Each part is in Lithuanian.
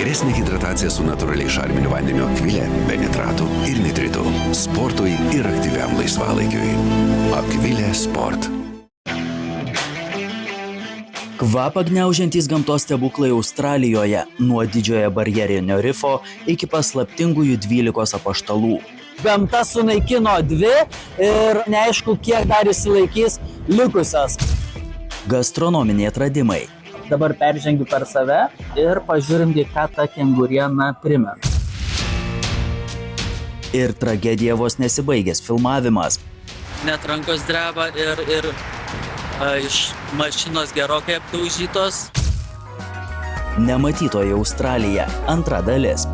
Geresnė hidratacija su natūraliai šarminiu vandeniu Akvilė, be nitratų ir nitritų. Sportui ir aktyviam laisvalaikiui. Akvilė Sport. Kvapą gniaužiantys gamtos stebuklai Australijoje, nuo didžiojo barjerinio rifo iki paslaptingųjų 12 apaštalų. Gamta sunaikino 2 ir neaišku, kiek dar išsilaikys likusios. Gastronominiai atradimai. Dabar peržengiu per save ir pažiūrim, ką ta kenguriena primena. Ir tragedija vos nesibaigęs filmavimas. Net rankos dreba ir iš mašinos gerokai apdaužytos. Nematytoji Australija, antra dalis.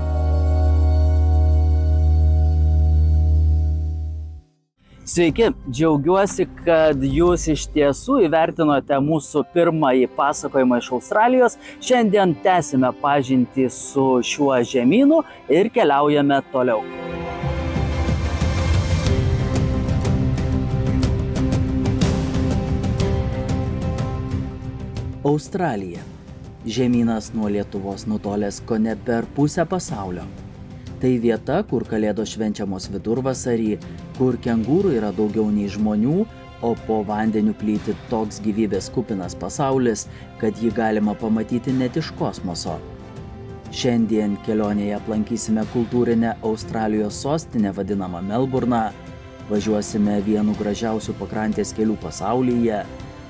Sveiki, džiaugiuosi, kad jūs iš tiesų įvertinote mūsų pirmąjį pasakojimą iš Australijos. Šiandien tęsime pažintį su šiuo žemynu ir keliaujame toliau. Australija. Žemynas nuo Lietuvos nutolęs kone per pusę pasaulio. Tai vieta, kur kalėdos švenčiamos vidurvasarį, kur kengūrų yra daugiau nei žmonių, o po vandeniu plyti toks gyvybės kupinas pasaulis, kad jį galima pamatyti net iš kosmoso. Šiandien kelionėje aplankysime kultūrinę Australijos sostinę vadinamą Melburną, važiuosime vienu gražiausių pakrantės kelių pasaulyje,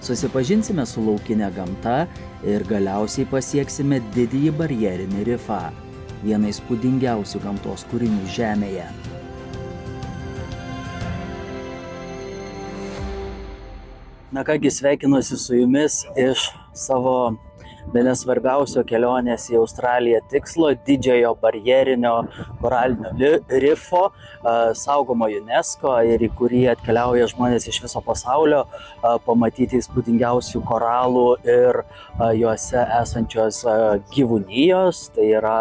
susipažinsime su laukinė gamta ir galiausiai pasieksime didįjį barjerinį rifą, vieną įspūdingiausių gamtos kūrinių Žemėje. Na kągi, sveikinuosi su jumis iš savo bene svarbiausio kelionės į Australiją tikslo, didžiojo barjerinio koralinio rifo, saugomo UNESCO ir į kurį atkeliauja žmonės iš viso pasaulio pamatyti įspūdingiausių koralų ir juose esančios gyvūnijos, tai yra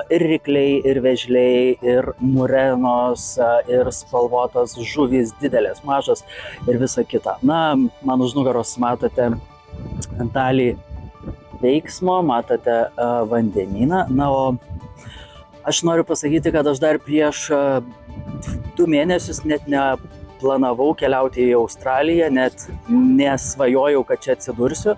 ir rykliai, ir vėžliai, ir murenos, ir spalvotos žuvys, didelės, mažos ir visa kita. Na, man už nugaros matote dalį veiksmo, matote vandenyną. Na, o aš noriu pasakyti, kad aš dar prieš 2 mėnesius net neplanavau keliauti į Australiją, net nesvajojau, kad čia atsidursiu,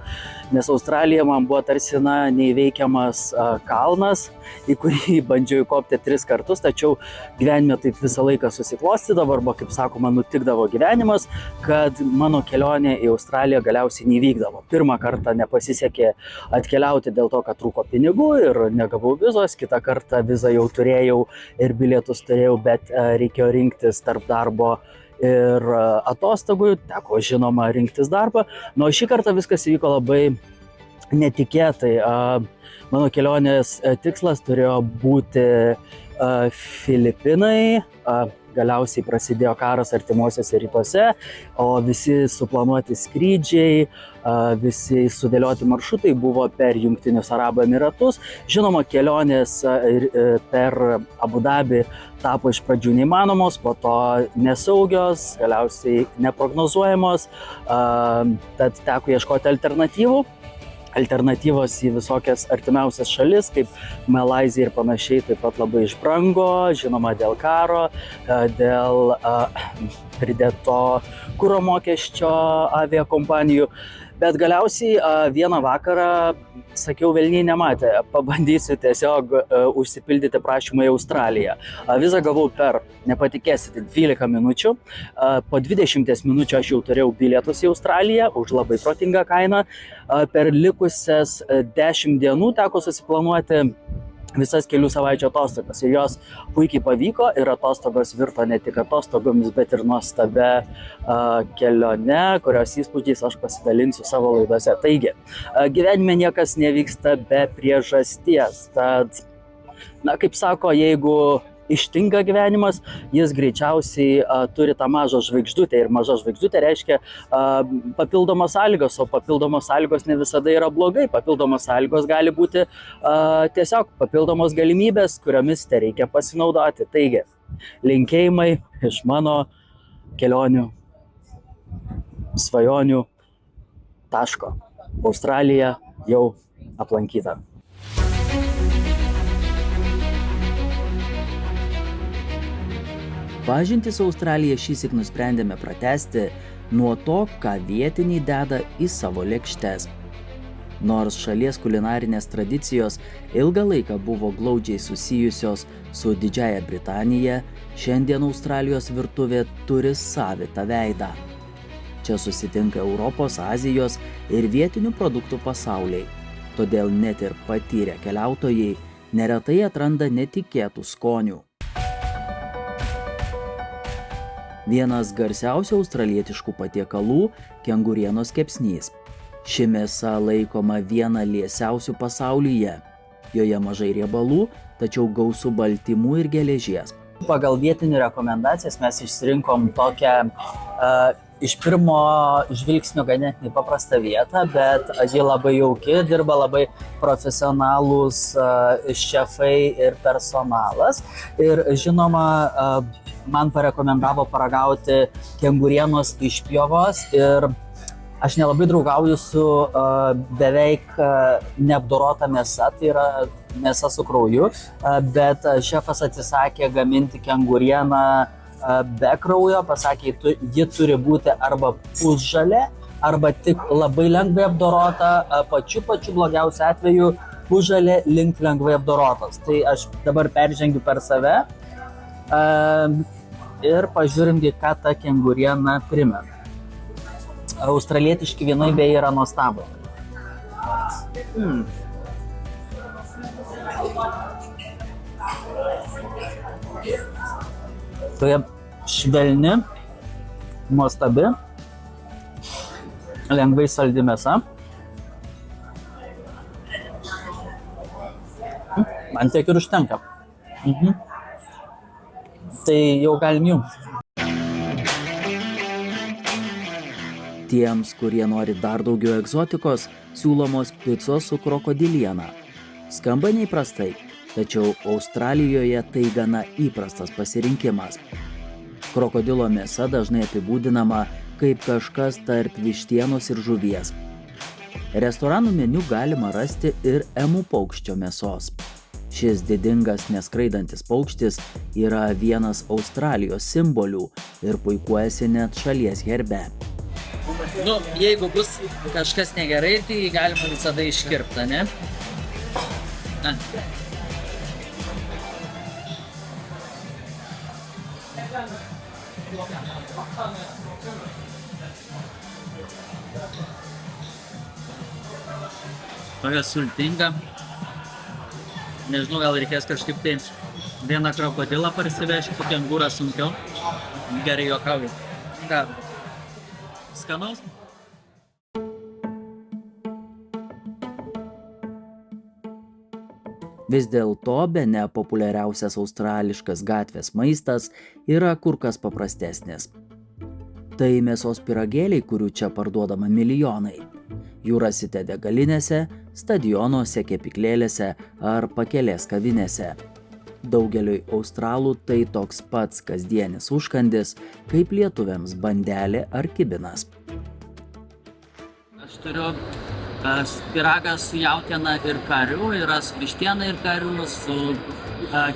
nes Australija man buvo tarsi neįveikiamas kalnas, į kurį bandžiau įkopti 3 kartus, tačiau gyvenime taip visą laiką susiklostydavo, arba, kaip sakoma, nutikdavo gyvenimas, kad mano kelionė į Australiją galiausiai nevykdavo. Pirmą kartą nepasisekė atkeliauti dėl to, kad trūko pinigų ir negavau vizos, kitą kartą vizą jau turėjau ir bilietus turėjau, bet reikėjo rinktis tarp darbo ir atostogų, teko žinoma rinktis darbą. Nu, šį kartą viskas įvyko labai netikėtai. Mano kelionės tikslas turėjo būti Filipinai, galiausiai prasidėjo karas artimuosiuose rytuose, o visi suplanuoti skrydžiai, visi sudėlioti maršrutai buvo per Jungtinius Arabų Emiratus. Žinoma, kelionės per Abu Dabį tapo iš pradžių neįmanomos, po to nesaugios, galiausiai neprognozuojamos, tad teko ieškoti alternatyvų. Alternatyvos į visokias artimiausias šalis, kaip Malaizija ir panašiai, taip pat labai išbrango, žinoma, dėl karo, dėl pridėto kuro mokesčio aviakompanijų. Bet galiausiai vieną vakarą sakiau, velniai nematė, pabandysiu tiesiog užsipildyti prašymą į Australiją. Vizą gavau per, nepatikėsite, 12 minučių. Po 20 minučių aš jau turėjau bilietus į Australiją už labai protingą kainą. Per likusias 10 dienų teko susiplanuoti visas kelių savaičių atostogas. Ir jos puikiai pavyko ir atostogos virto ne tik atostogomis, bet ir nuostabia kelione, kurios įspūdžiais aš pasidalinsiu savo laidose. Taigi, gyvenime niekas nevyksta be priežasties. Tad, na, kaip sako, jeigu ištinka gyvenimas, jis greičiausiai turi tą mažą žvaigždutę. Ir maža žvaigždutė reiškia papildomos sąlygos, o papildomos sąlygos ne visada yra blogai. Papildomos sąlygos gali būti tiesiog papildomos galimybės, kuriomis te reikia pasinaudoti. Taigi, linkėjimai iš mano kelionių, svajonių taško. Australija jau aplankyta. Pažintį su Australija šįsyk nusprendėme pratęsti nuo to, ką vietiniai deda į savo lėkštes. Nors šalies kulinarinės tradicijos ilgą laiką buvo glaudžiai susijusios su Didžiąja Britanija, šiandien Australijos virtuvė turi savitą veidą. Čia susitinka Europos, Azijos ir vietinių produktų pasauliai, todėl net ir patyrę keliautojai neretai atranda netikėtų skonių. Vienas garsiausių australietiškų patiekalų – kengurienos kepsnys. Ši mėsa laikoma viena liesiausių pasaulyje. Joje mažai riebalų, tačiau gausu baltymų ir geležies. Pagal vietinių rekomendacijas mes išsirinkom tokią iš pirmo žvilgsnio ganėtinai paprastą vietą, bet ji labai jauki, dirba labai profesionalūs šefai ir personalas. Ir žinoma, man parekomendavo paragauti kengurienos išpjovos ir aš nelabai draugauju su beveik neapdorota mėsa, tai yra mėsa su krauju, bet šefas atsisakė gaminti kengurieną be kraujo, pasakė, ji turi būti arba pusžalė, arba tik labai lengvai apdorota, pačiu blogiausiu atveju pusžalė link lengvai apdorotos. Tai aš dabar peržengiu per save ir pažiūrimgi, ką ta kenguriena primena. Australietiški vynai beje yra nuostabu. Toje švelni, nuostabi, lengvai saldi mėsa. Man tiek ir užtenka. Tai jau galim jums. Tiems, kurie nori dar daugiau egzotikos, siūlomos picos su krokodiliena. Skamba neįprastai, tačiau Australijoje tai gana įprastas pasirinkimas. Krokodilo mėsa dažnai apibūdinama kaip kažkas tarp vištienos ir žuvies. Restoranų meniu galima rasti ir emų paukščio mėsos. Šis didingas neskraidantis paukštis yra vienas Australijos simbolių ir puikuojasi net šalies herbe. Jeigu bus kažkas negerai, tai galima visada iškirpti, ne? Tokia sultinga. Nežinau, gal reikės kažkaip tai vieną krokodilą parsivežti, su kengūra sunkiau. Gerai juokauju. Ką? Skanaus? Vis dėlto bene populiariausias australiškas gatvės maistas yra kur kas paprastesnis. Tai mėsos pyragėliai, kurių čia parduodama milijonai. Jų rasite degalinėse, stadionuose, kepyklėlėse ar pakelės kavinėse. Daugeliui australų tai toks pats kasdienis užkandis, kaip lietuviams bandelė ar kibinas. Aš turiu pyragą su jautiena ir kariu, yra su vištiena ir kariu, su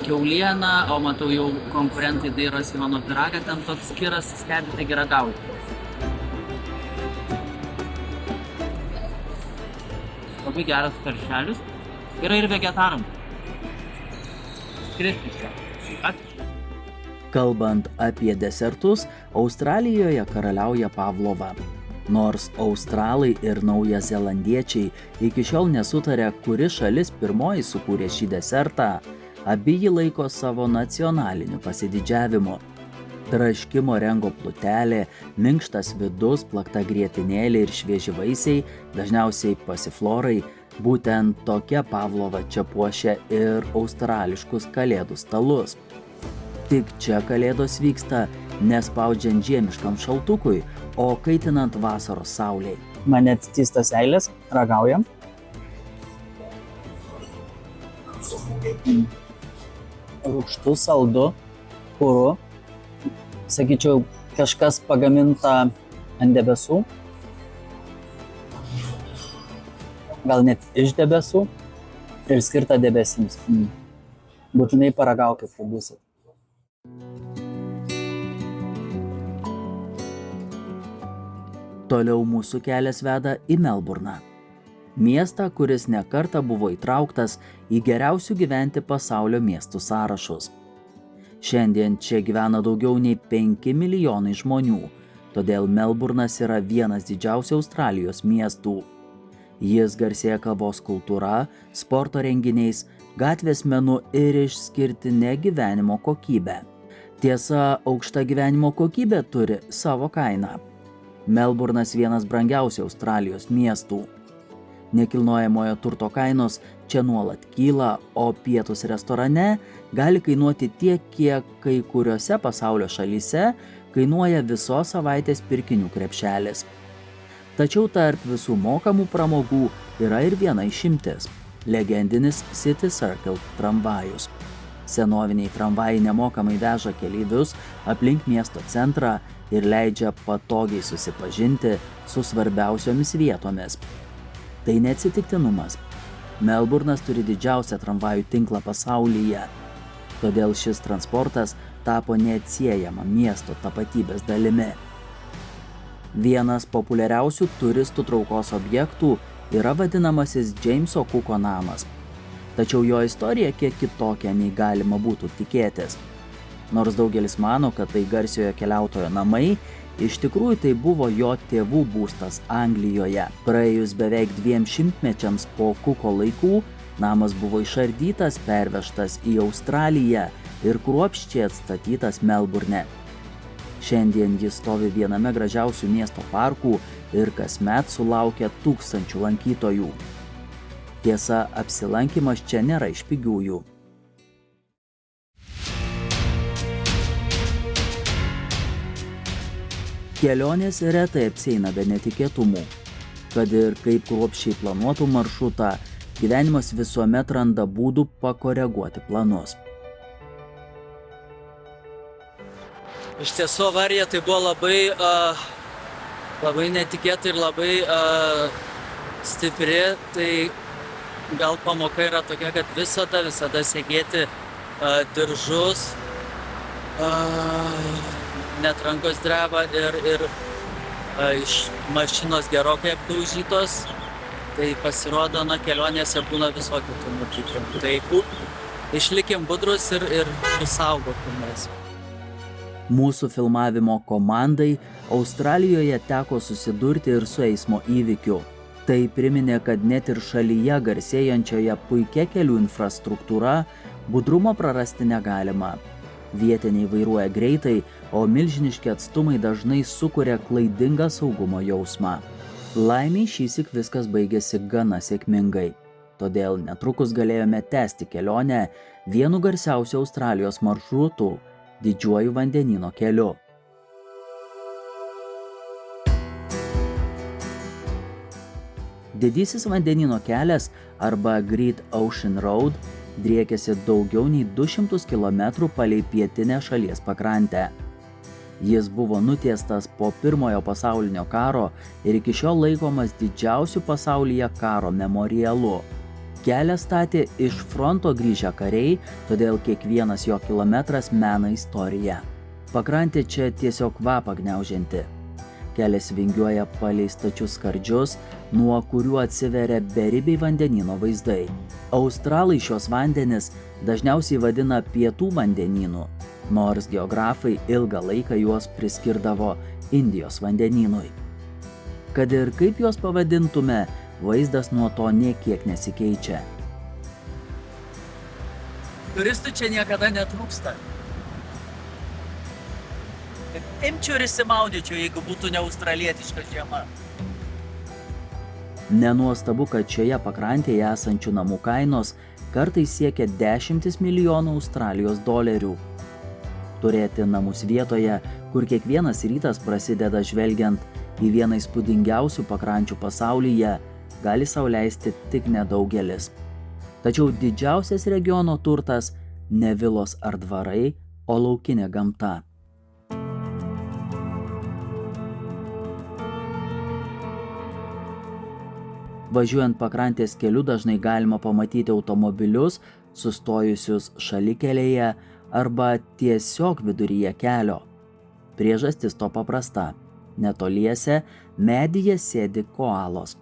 kiauliena, o matau jau konkurentai dairosi mano pyragą, ten toks skiras, stebite ragauti. Labai geras karšelis, yra ir vegetaram. Kalbant apie desertus, Australijoje karaliauja pavlova. Nors australai ir naujazelandiečiai iki šiol nesutarė, kuri šalis pirmoji sukūrė šį desertą, abi jį laiko savo nacionaliniu pasididžiavimu. Traškimo rengo plutelė, minkštas vidus, plakta grietinėlė ir švieži vaisiai, dažniausiai pasiflorai, būtent tokia pavlova čia puošia ir australiškus kalėdų stalus. Tik čia kalėdos vyksta nespaudžiant žiemiškam šaltukui, o kaitinant vasaros saulei. Mane atitįsta seilės, ragaujam. Rūgštu, saldu, puru. Sakyčiau, kažkas pagaminta ant debesų. Gal net iš debesų ir skirta debesims. Būtinai paragaukit, kai būsit. Toliau mūsų kelias veda į Melburną. Miestą, kuris nekartą buvo įtrauktas į geriausių gyventi pasaulio miestų sąrašus. Šiandien čia gyvena daugiau nei 5 milijonai žmonių, todėl Melburnas yra vienas didžiausių Australijos miestų. Jis garsėja kavos kultūra, sporto renginiais, gatvės menu ir išskirtine gyvenimo kokybė. Tiesa, aukšta gyvenimo kokybė turi savo kainą. Melburnas vienas brangiausių Australijos miestų. Nekilnojamojo turto kainos čia nuolat kyla, o pietus restorane gali kainuoti tiek, kiek kai kuriuose pasaulio šalyse kainuoja visos savaitės pirkinių krepšelis. Tačiau tarp visų mokamų pramogų yra ir viena išimtis – legendinis City Circle tramvajus. Senoviniai tramvajai nemokamai veža keleivius aplink miesto centrą ir leidžia patogiai susipažinti su svarbiausiomis vietomis. Tai neatsitiktinumas. Melburnas turi didžiausią tramvajų tinklą pasaulyje, todėl šis transportas tapo neatsiejama miesto tapatybės dalimi. Vienas populiariausių turistų traukos objektų yra vadinamasis Jameso Cooko namas. Tačiau jo istorija kiek kitokia nei galima būtų tikėtis. Nors daugelis mano, kad tai garsiojo keliautojo namai, iš tikrųjų tai buvo jo tėvų būstas Anglijoje. Praėjus beveik 200 mečiams po Cooko laikų, namas buvo išardytas, pervežtas į Australiją ir kruopščiai atstatytas Melburne. Šiandien jis stovi viename gražiausių miesto parkų ir kasmet sulaukia tūkstančių lankytojų. Tiesa, apsilankymas čia nėra iš pigiųjų. Kelionės retai apsieina be netikėtumų. Kad ir kaip kruopščiai planuotų maršrutą, gyvenimas visuomet randa būdų pakoreguoti planus. Iš tiesų avarija tai buvo labai netikėta ir labai stipri, tai gal pamoka yra tokia, kad visada segėti diržus, net rankos dreba ir iš mašinos gerokai apdaužytos, tai pasirodo, kelionėse būna visokių tų nutikimų. Tai išlikim budrus ir saugokimės. Mūsų filmavimo komandai Australijoje teko susidurti ir su eismo įvykiu. Tai priminė, kad net ir šalyje garsėjančioje puikia kelių infrastruktūra budrumo prarasti negalima. Vietiniai vairuoja greitai, o milžiniški atstumai dažnai sukuria klaidingą saugumo jausmą. Laimiai šįsyk viskas baigėsi gana sėkmingai. Todėl netrukus galėjome tęsti kelionę vienu garsiausių Australijos maršrutų – Didžiuoju vandenyno keliu. Didysis vandenyno kelias arba Great Ocean Road driekėsi daugiau nei 200 km palei pietinę šalies pakrantę. Jis buvo nutiestas po Pirmojo pasaulinio karo ir iki šiol laikomas didžiausiu pasaulyje karo memorialu. Kelią statė iš fronto grįžę kariai, todėl kiekvienas jo kilometras mena istoriją. Pakrantė čia tiesiog kvapą gniaužianti. Kelias vingiuoja palei stačius skardžius, nuo kurių atsiveria beribiai vandenyno vaizdai. Australai šios vandenis dažniausiai vadina pietų vandenynu, nors geografai ilgą laiką juos priskirdavo Indijos vandenynui. Kad ir kaip juos pavadintume, vaizdas nuo to nė kiek nesikeičia. Turistų čia niekada netrūksta. Imčiau ir įsimaudyčiau, jeigu būtų ne australietiška žiema. Nenuostabu, kad šioje pakrantėje esančių namų kainos kartais siekia 10 milijonų Australijos dolerių. Turėti namus vietoje, kur kiekvienas rytas prasideda žvelgiant į vieną įspūdingiausių pakrančių pasaulyje, gali sau leisti tik nedaugelis. Tačiau didžiausias regiono turtas ne vilos ar dvarai, o laukinė gamta. Važiuojant pakrantės keliu dažnai galima pamatyti automobilius, sustojusius šalikelėje arba tiesiog viduryje kelio. Priežastis to paprasta. Netoliese medyje sėdi koalos.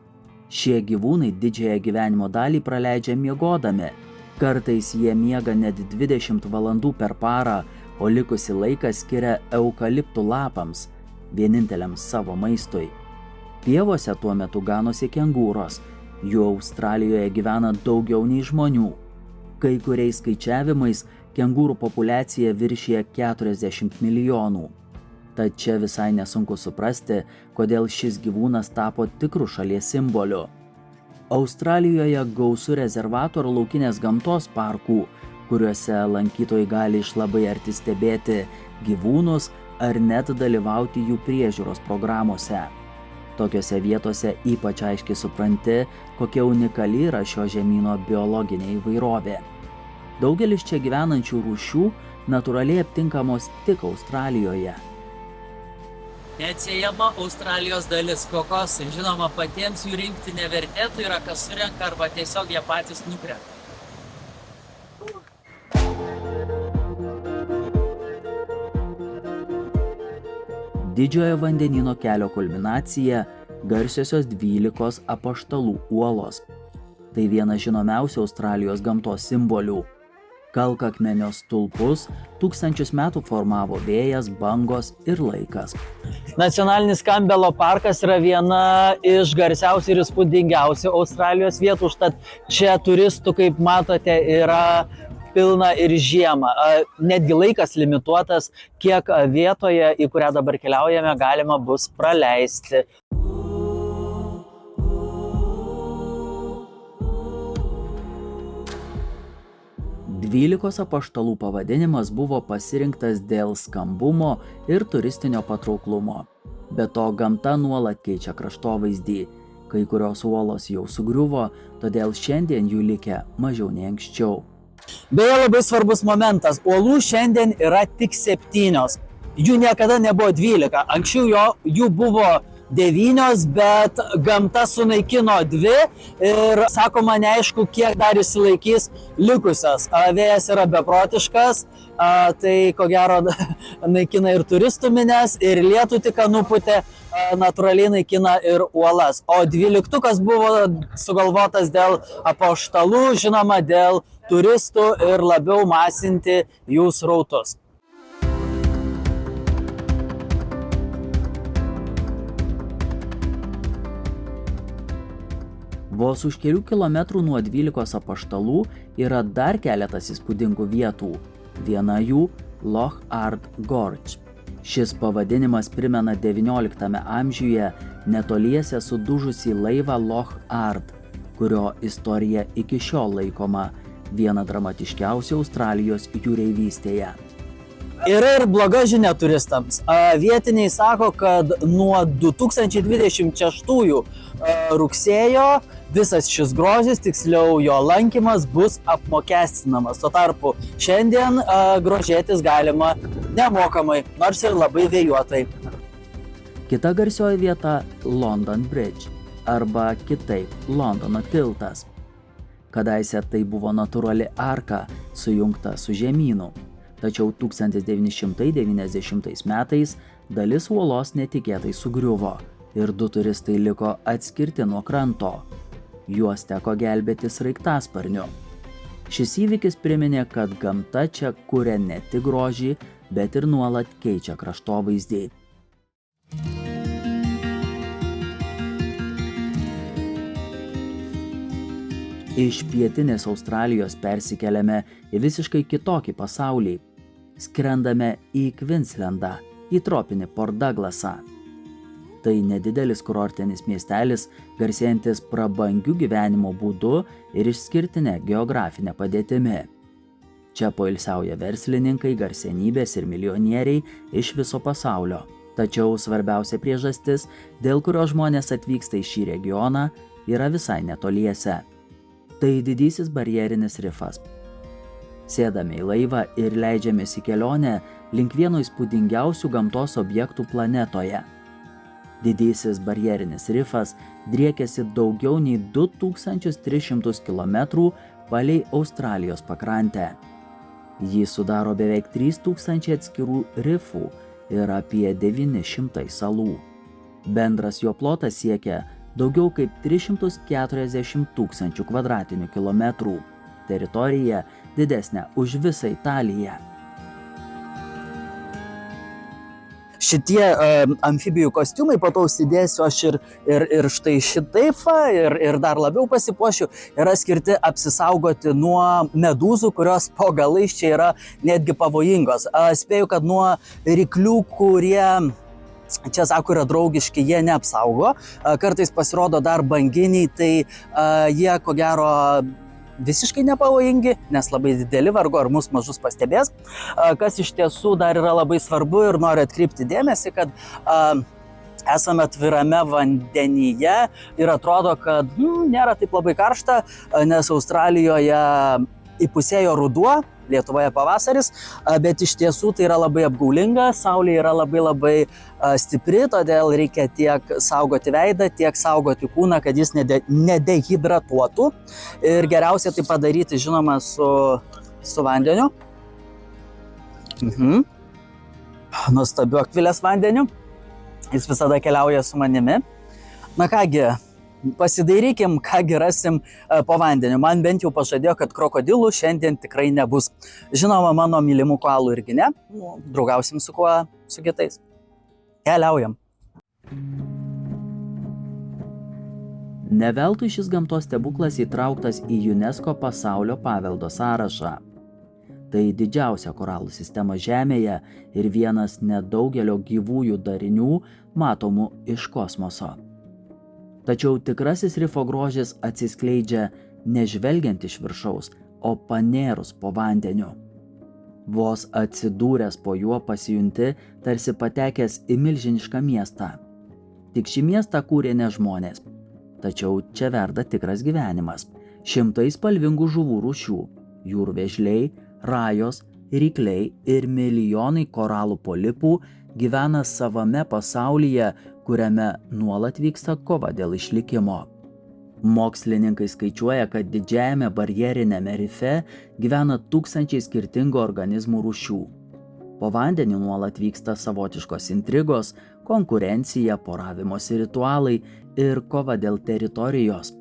Šie gyvūnai didžiąją gyvenimo dalį praleidžia miegodami. Kartais jie miega net 20 valandų per parą, o likusi laiką skiria eukaliptų lapams, vieninteliam savo maistui. Pievose tuo metu ganosi kengūros, jų Australijoje gyvena daugiau nei žmonių. Kai kuriais skaičiavimais kengūrų populiacija viršija 40 milijonų. Tad čia visai nesunku suprasti, kodėl šis gyvūnas tapo tikrų šalies simboliu. Australijoje gausu rezervatų ir laukinės gamtos parkų, kuriuose lankytojai gali iš labai arti stebėti gyvūnus ar net dalyvauti jų priežiūros programuose. Tokiose vietose ypač aiškiai supranti, kokia unikali yra šio žemyno biologinė įvairovė. Daugelis čia gyvenančių rūšių natūraliai aptinkamos tik Australijoje. Neatsiejama Australijos dalis kokosai. Žinoma, patiems jų rinkti nevertėtų, yra kas surenka arba tiesiog jie patys nukrenta. Didžiojo vandenyno kelio kulminacija – garsiosios 12 apaštalų uolos. Tai vienas žinomiausių Australijos gamtos simbolių. Kalkakmenio stulpus tūkstančius metų formavo vėjas, bangos ir laikas. Nacionalinis Kambelo parkas yra viena iš garsiausių ir įspūdingiausių Australijos vietų, užtat čia turistų, kaip matote, yra pilna ir žiemą. Netgi laikas limituotas, kiek vietoje, į kurią dabar keliaujame, galima bus praleisti. Dvylikos apaštalų pavadinimas buvo pasirinktas dėl skambumo ir turistinio patrauklumo. Be to, gamta nuolat keičia kraštovaizdį. Kai kurios uolos jau sugriuvo, todėl šiandien jų likę mažiau nei anksčiau. Beje, labai svarbus momentas. Uolų šiandien yra tik 7. Jų niekada nebuvo 12. Anksčiau jų buvo 9, bet gamta sunaikino 2 ir sakoma neaišku, kiek dar išsilaikys likusios. Vėjas yra beprotiškas, tai ko gero naikina ir turistų mines, ir lietų tik nupūtė, natūraliai naikina ir uolas. O 12 buvo sugalvotas dėl apaštalų, žinoma, dėl turistų ir labiau masinti jų srautus. Vos už kelių kilometrų nuo 12 apaštalų yra dar keletas įspūdingų vietų. Viena jų – Loch Ard Gorge. Šis pavadinimas primena XIX amžiuje netoliese sudužusį laivą Loch Ard, kurio istorija iki šiol laikoma viena dramatiškiausių Australijos jūreivystėje. Yra ir bloga žinia turistams. Vietiniai sako, kad nuo 2026 rugsėjo visas šis grožis, tiksliau jo lankymas, bus apmokestinamas. Tuo tarpu šiandien grožėtis galima nemokamai, nors ir labai vėjuotai. Kita garsioji vieta – London Bridge, arba kitaip Londono tiltas. Kadaise tai buvo natūrali arka, sujungta su žemynu. Tačiau 1990 metais dalis uolos netikėtai sugriuvo ir 2 turistai liko atskirti nuo kranto. Juos teko gelbėti sraigtasparniu. Šis įvykis priminė, kad gamta čia kuria ne tik grožį, bet ir nuolat keičia kraštovaizdį. Iš pietinės Australijos persikeliame į visiškai kitokį pasaulį. Skrendame į Queenslandą, į tropinį Port Douglasą. Tai nedidelis kurortinis miestelis, garsėjantis prabangiu gyvenimo būdu ir išskirtinė geografinė padėtimi. Čia poilsiauja verslininkai, garsenybės ir milijonieriai iš viso pasaulio. Tačiau svarbiausia priežastis, dėl kurio žmonės atvyksta į šį regioną, yra visai netoliese. Tai didysis barjerinis rifas. Sėdame į laivą ir leidžiamės į kelionę link vieno įspūdingiausių gamtos objektų planetoje. Didysis barjerinis rifas driekiasi daugiau nei 2300 km palei Australijos pakrantę. Jį sudaro beveik 3000 atskirų rifų ir apie 900 salų. Bendras jo plotas siekia daugiau kaip 340 000 kvadratinių kilometrų. Teritorija didesnė už visą Italiją. Šitie amfibijų kostiumai, po to užsidėsiu aš ir štai šitaip ir dar labiau pasipuošiu, yra skirti apsisaugoti nuo medūzų, kurios po galais čia yra netgi pavojingos. Spėju, kad nuo ryklių, kurie čia, sako, yra draugiški, jie neapsaugo. Kartais pasirodo dar banginiai, tai jie, ko gero, visiškai nepavojingi, nes labai dideli, vargu ar mus mažus pastebės. Kas iš tiesų dar yra labai svarbu ir noriu atkreipti dėmesį, kad esame atvirame vandenyje ir atrodo, kad nėra taip labai karšta, nes Australijoje įpusėjo ruduo, Lietuvoje pavasaris, bet iš tiesų tai yra labai apgaulinga, saulė yra labai stipri, todėl reikia tiek saugoti veidą, tiek saugoti kūną, kad jis nedehidratuotų. Ir geriausia tai padaryti, žinoma, su vandeniu. Nuostabiu Akvilės vandeniu. Jis visada keliauja su manimi. Na kągi, pasidairykim, kągi rasim po vandeniu. Man bent jau pažadėjo, kad krokodilų šiandien tikrai nebus. Žinoma, mano mylimų koalų irgi ne. Draugausim su kuo, su kitais. Keliaujam. Ne veltui šis gamtos stebuklas įtrauktas į UNESCO pasaulio paveldo sąrašą. Tai didžiausia koralų sistema Žemėje ir vienas nedaugelio gyvųjų darinių matomų iš kosmoso. Tačiau tikrasis rifo grožis atsiskleidžia nežvelgiant iš viršaus, o panėrus po vandeniu. Vos atsidūręs po juo pasijunti, tarsi patekęs į milžinišką miestą. Tik šį miestą kūrė ne žmonės. Tačiau čia verda tikras gyvenimas. Šimtai spalvingų žuvų rūšių, jūrų vėžliai, rajos, rykliai ir milijonai koralų polipų gyvena savame pasaulyje, kuriame nuolat vyksta kova dėl išlikimo. Mokslininkai skaičiuoja, kad didžiajame barjerinėme rife gyvena tūkstančiai skirtingų organizmų rūšių. Po vandeniu nuolat vyksta savotiškos intrigos, konkurencija, poravimosi ritualai ir kova dėl teritorijos.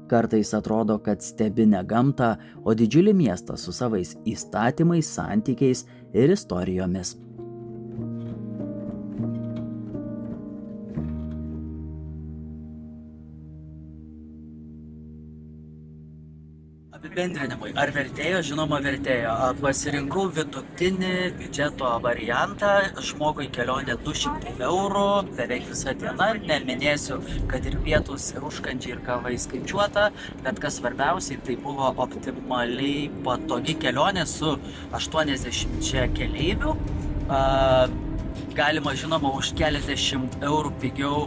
Kartais atrodo, kad stebi ne gamtą, o didžiulį miestą su savais įstatymais, santykiais ir istorijomis. Apibendrinimui. Ar vertėjo? Žinoma, vertėjo. Pasirinkau vidutinį biudžeto variantą. Žmogui kelionė 200 eurų, beveik visą dieną. Neminėsiu, kad ir pietus, ir užkandžiai, ir kava įskaičiuota, bet kas svarbiausiai, tai buvo optimaliai patogi kelionė su 80 keleivių. Galima, žinoma, už keliasdešimt eurų pigiau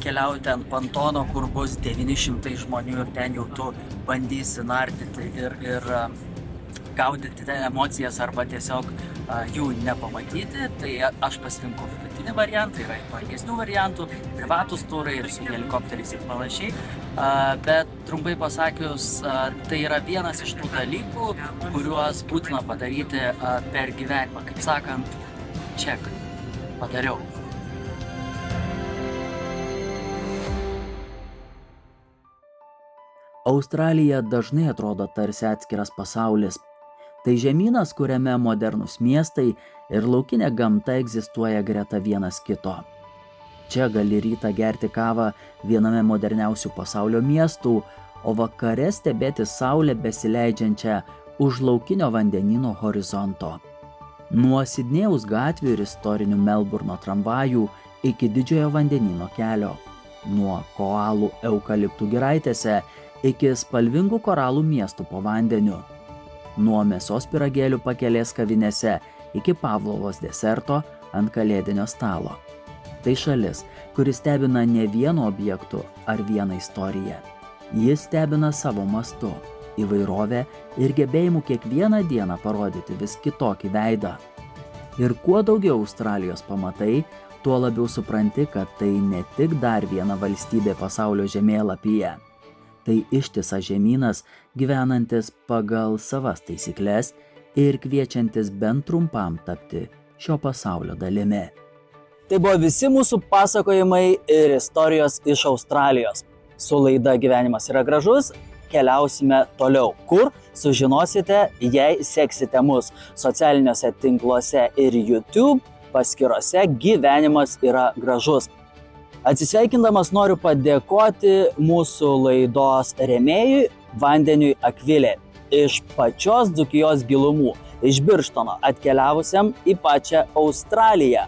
keliauti ant pontono, kur bus 900 žmonių ir ten jau tu bandysi nardyti ir gaudyti emocijas arba tiesiog jų nepamatyti. Tai aš pasirinkau vidutinį variantą, yra ir brangesnių variantų, privatus turai ir su helikopteriais ir panašiai. Bet trumpai pasakius, tai yra vienas iš tų dalykų, kuriuos būtina padaryti per gyvenimą. Kaip sakant, ček. Padariau. Australija dažnai atrodo tarsi atskiras pasaulis. Tai žemynas, kuriame modernūs miestai ir laukinė gamta egzistuoja greta vienas kito. Čia gali rytą gerti kavą viename moderniausių pasaulio miestų, o vakare stebėti saulę besileidžiančią už laukinio vandenyno horizonto. Nuo Sidnėjaus gatvių ir istorinių Melburno tramvajų iki didžiojo vandenyno kelio. Nuo koalų eukaliptų giraitėse iki spalvingų koralų miestų po vandeniu. Nuo mėsos pyragėlių pakelės kavinėse iki Pavlovos deserto ant kalėdinio stalo. Tai šalis, kuris stebina ne vienu objektu ar vieną istoriją. Jis stebina savo mastu, įvairovę ir gebėjimu kiekvieną dieną parodyti vis kitokį veidą. Ir kuo daugiau Australijos pamatai, tuo labiau supranti, kad tai ne tik dar viena valstybė pasaulio žemėlapyje. Tai ištisas žemynas, gyvenantis pagal savas taisykles ir kviečiantis bent trumpam tapti šio pasaulio dalimi. Tai buvo visi mūsų pasakojimai ir istorijos iš Australijos. Su laida Gyvenimas yra gražus keliausime toliau, kur sužinosite, jei seksite mus socialiniuose tinkluose ir YouTube paskyrose Gyvenimas yra gražus. Atsisveikindamas noriu padėkoti mūsų laidos rėmėjui Vandeniui Akvilė iš pačios Dzūkijos gilumų, iš Birštono atkeliavusiam į pačią Australiją,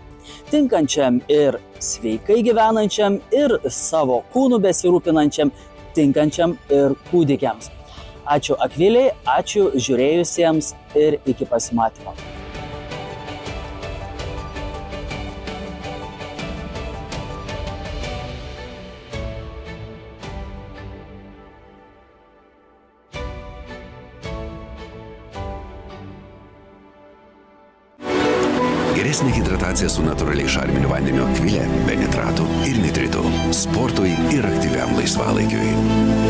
tinkančiam ir sveikai gyvenančiam, ir savo kūnu besirūpinančiam, tinkančiam ir kūdikiams. Ačiū Akviliai, ačiū žiūrėjusiems ir iki pasimatymo. Geresnė hidratacija su natūraliai šarminiu vandeniu Akvilė be nitratų ir nitritų. Sportui ir aktyviam laisvalaikiui.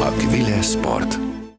Akvilė Sport.